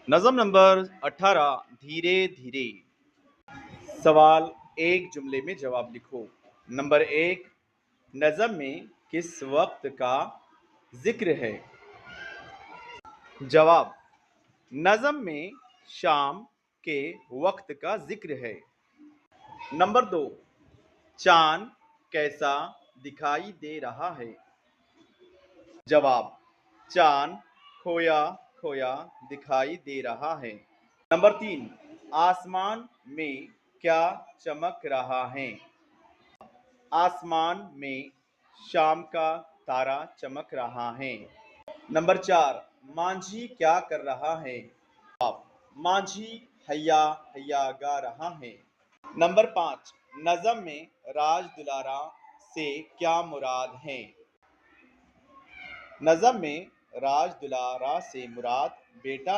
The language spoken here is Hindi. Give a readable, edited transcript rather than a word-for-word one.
नज़म नंबर 18 धीरे धीरे। सवाल एक जुमले में जवाब लिखो। नंबर एक, नज़म में किस वक्त का जिक्र है? जवाब, नज़म में शाम के वक्त का जिक्र है। नंबर दो, चांद कैसा दिखाई दे रहा है? जवाब, चांद खोया खोया दिखाई दे रहा है। नंबर तीन, आसमान में क्या चमक रहा है? आसमान में शाम का तारा चमक रहा है। नंबर चार, मांझी क्या कर रहा है? मांझी हैया हैया गा रहा है। नंबर पाँच, नज़म में राज दुलारा से क्या मुराद है? नज़म में राज दुलारा से मुराद बेटा